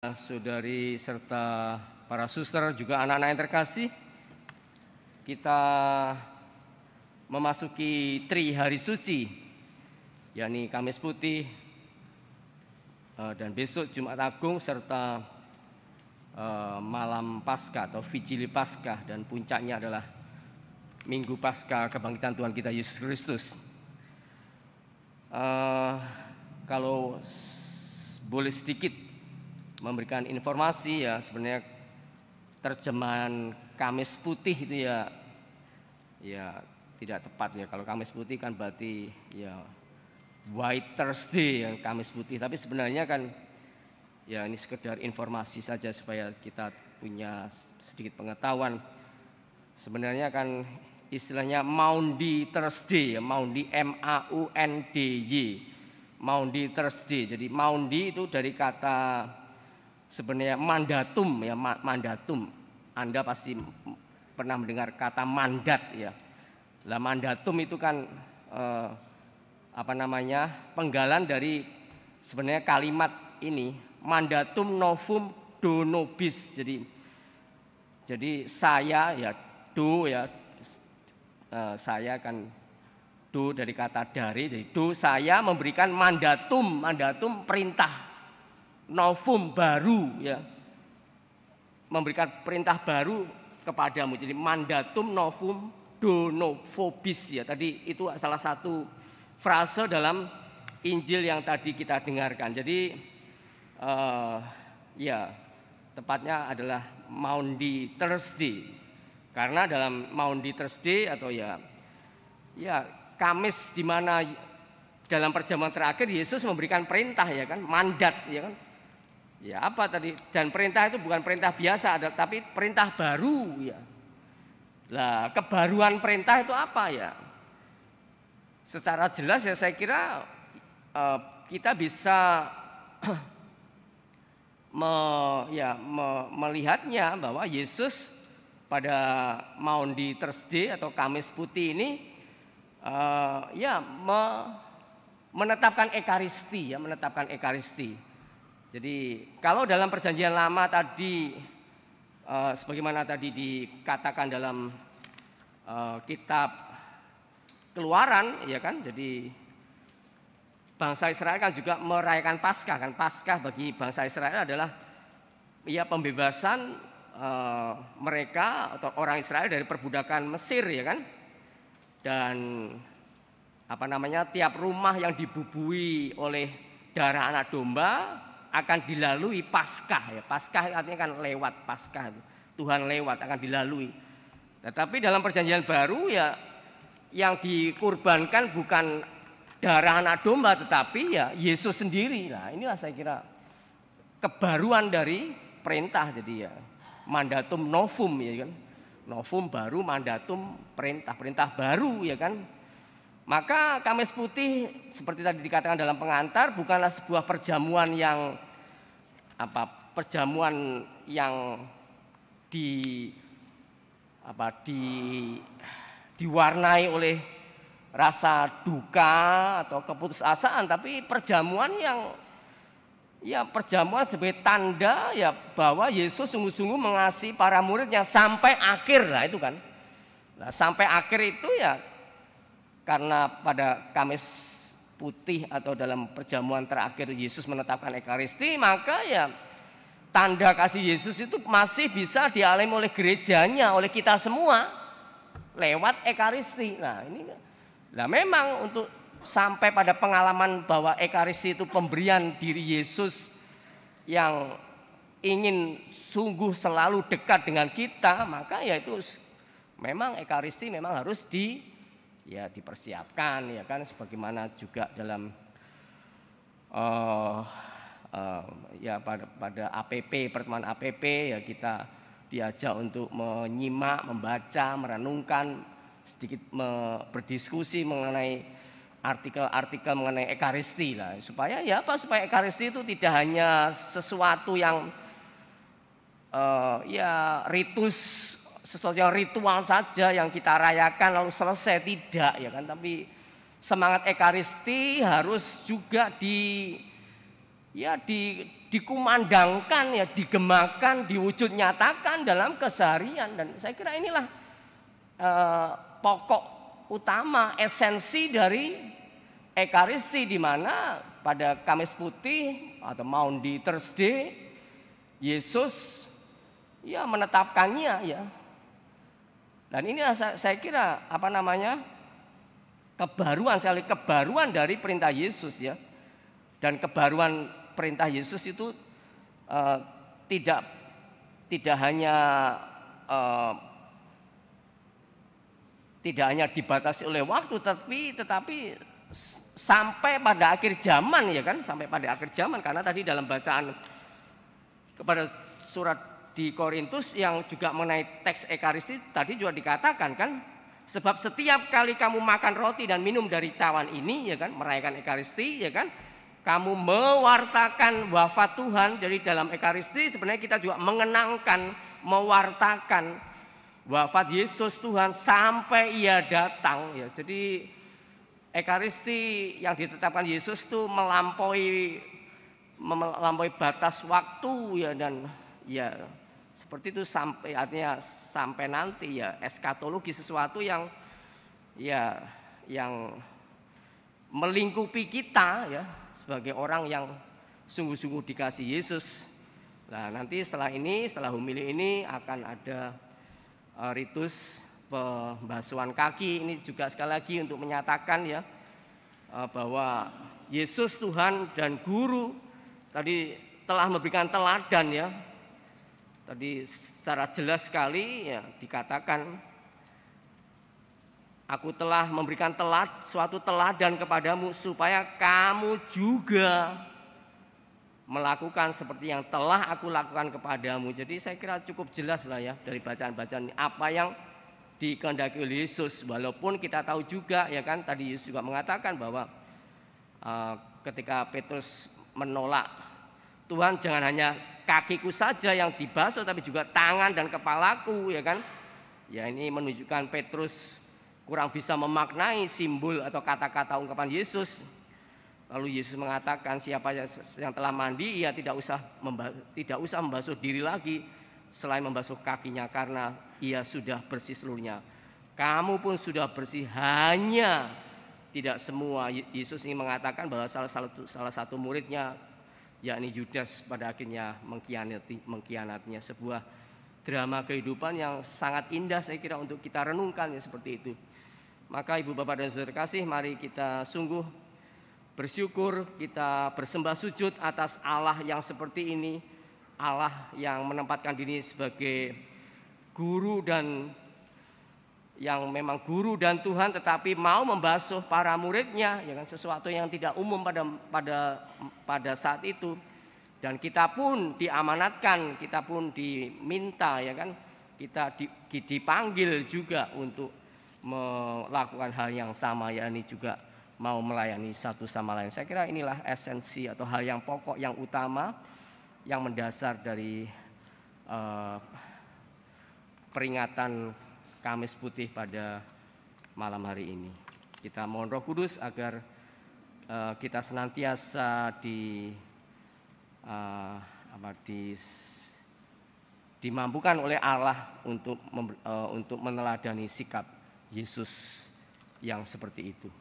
Saudari serta para suster juga anak-anak yang terkasih, kita memasuki Tri Hari Suci, yakni Kamis Putih dan besok Jumat Agung serta malam Paskah atau Vigili Paskah, dan puncaknya adalah Minggu Paskah kebangkitan Tuhan kita Yesus Kristus. Kalau boleh sedikit memberikan informasi, ya sebenarnya terjemahan Kamis Putih itu ya tidak tepat ya. Kalau Kamis Putih kan berarti ya White Thursday yang Kamis Putih, tapi sebenarnya kan ya ini sekedar informasi saja supaya kita punya sedikit pengetahuan. Sebenarnya kan istilahnya Maundy Thursday ya, Maundy MAUNDY, Maundy Thursday. Jadi Maundy itu dari kata sebenarnya mandatum ya, mandatum. Anda pasti pernah mendengar kata mandat ya. Lah mandatum itu kan penggalan dari sebenarnya kalimat ini, mandatum novum do nobis. Jadi saya ya do ya, saya kan do dari kata dari, jadi do saya memberikan mandatum, mandatum perintah, novum baru ya, memberikan perintah baru kepadamu. Jadi mandatum novum do novobis ya. Tadi itu salah satu frase dalam Injil yang tadi kita dengarkan. Jadi ya tepatnya adalah Maundy Thursday. Karena dalam Maundy Thursday atau ya Kamis, di mana dalam perjamuan terakhir Yesus memberikan perintah ya kan, mandat ya kan. Ya apa tadi? Dan perintah itu bukan perintah biasa, tapi perintah baru ya. Lah kebaruan perintah itu apa ya? Secara jelas ya saya kira kita bisa melihatnya bahwa Yesus pada Maundy Thursday atau Kamis Putih ini menetapkan Ekaristi ya, menetapkan Ekaristi. Jadi kalau dalam perjanjian lama tadi sebagaimana tadi dikatakan dalam kitab Keluaran ya kan, jadi bangsa Israel kan juga merayakan Paskah kan. Paskah bagi bangsa Israel adalah ya pembebasan mereka atau orang Israel dari perbudakan Mesir ya kan. Dan tiap rumah yang dibubui oleh darah anak domba akan dilalui Paskah ya. Paskah artinya kan lewat, Paskah Tuhan lewat, akan dilalui. Tetapi dalam perjanjian baru ya yang dikurbankan bukan darah anak domba tetapi ya Yesus sendiri. Nah, inilah saya kira kebaruan dari perintah. Jadi ya mandatum novum ya kan. Novum baru, mandatum perintah baru ya kan. Maka Kamis Putih seperti tadi dikatakan dalam pengantar bukanlah sebuah perjamuan yang diwarnai oleh rasa duka atau keputusasaan, tapi perjamuan yang perjamuan sebagai tanda ya bahwa Yesus sungguh-sungguh mengasihi para muridnya sampai akhir lah itu kan. Nah, sampai akhir itu ya karena pada Kamis Putih atau dalam perjamuan terakhir Yesus menetapkan Ekaristi, maka ya tanda kasih Yesus itu masih bisa dialami oleh gerejanya, oleh kita semua lewat Ekaristi. Nah, memang untuk sampai pada pengalaman bahwa Ekaristi itu pemberian diri Yesus yang ingin sungguh selalu dekat dengan kita, maka ya itu memang Ekaristi memang harus dipersiapkan ya kan, sebagaimana juga dalam pada APP, pertemuan APP ya kita diajak untuk menyimak, membaca, merenungkan, sedikit berdiskusi mengenai artikel-artikel mengenai Ekaristi lah, supaya Ekaristi itu tidak hanya sesuatu yang sesuatu yang ritual saja yang kita rayakan lalu selesai, tidak ya kan, tapi semangat Ekaristi harus juga ya dikumandangkan, ya digemakan, diwujud nyatakan dalam keseharian. Dan saya kira inilah pokok utama, esensi dari Ekaristi, di mana pada Kamis Putih atau Maundy Thursday Yesus ya menetapkannya ya. Dan ini saya kira kebaruan dari perintah Yesus ya. Dan kebaruan perintah Yesus itu tidak hanya dibatasi oleh waktu, tetapi sampai pada akhir zaman ya kan, sampai pada akhir zaman. Karena tadi dalam bacaan kepada surat di Korintus yang juga mengenai teks Ekaristi tadi juga dikatakan kan, sebab setiap kali kamu makan roti dan minum dari cawan ini ya kan, merayakan Ekaristi ya kan, kamu mewartakan wafat Tuhan. Jadi dalam Ekaristi sebenarnya kita juga mengenangkan, mewartakan wafat Yesus Tuhan sampai Ia datang ya. Jadi Ekaristi yang ditetapkan Yesus itu melampaui batas waktu ya, dan ya seperti itu sampai, artinya sampai nanti ya, eskatologi, sesuatu yang melingkupi kita ya, sebagai orang yang sungguh-sungguh dikasih Yesus. Nah, nanti setelah homili ini akan ada ritus pembasuhan kaki. Ini juga sekali lagi untuk menyatakan ya bahwa Yesus Tuhan dan Guru tadi telah memberikan teladan ya. Tadi secara jelas sekali ya dikatakan, aku telah memberikan suatu teladan kepadamu supaya kamu juga melakukan seperti yang telah aku lakukan kepadamu. Jadi saya kira cukup jelas lah ya dari bacaan-bacaan apa yang dikehendaki oleh Yesus. Walaupun kita tahu juga ya kan, tadi Yesus juga mengatakan bahwa ketika Petrus menolak, Tuhan jangan hanya kakiku saja yang dibasuh tapi juga tangan dan kepalaku ya kan. Ya ini menunjukkan Petrus kurang bisa memaknai simbol atau kata-kata ungkapan Yesus. Lalu Yesus mengatakan, siapa yang telah mandi ia tidak usah membasuh diri lagi selain membasuh kakinya, karena ia sudah bersih seluruhnya. Kamu pun sudah bersih, hanya tidak semua. Yesus ini mengatakan bahwa salah satu muridnya, yakni Yudas, pada akhirnya mengkhianatinya. Sebuah drama kehidupan yang sangat indah saya kira untuk kita renungkan ya, seperti itu. Maka Ibu Bapak dan Saudara kasih, mari kita sungguh bersyukur, kita bersembah sujud atas Allah yang seperti ini, Allah yang menempatkan diri sebagai guru, dan yang memang guru dan Tuhan, tetapi mau membasuh para muridnya, ya kan, sesuatu yang tidak umum pada saat itu. Dan kita pun diamanatkan, kita pun diminta ya kan, kita dipanggil juga untuk melakukan hal yang sama, yakni juga mau melayani satu sama lain. Saya kira inilah esensi atau hal yang pokok, yang utama, yang mendasar dari peringatan Kamis Putih pada malam hari ini. Kita mohon Roh Kudus agar kita senantiasa dimampukan oleh Allah untuk meneladani sikap Yesus yang seperti itu.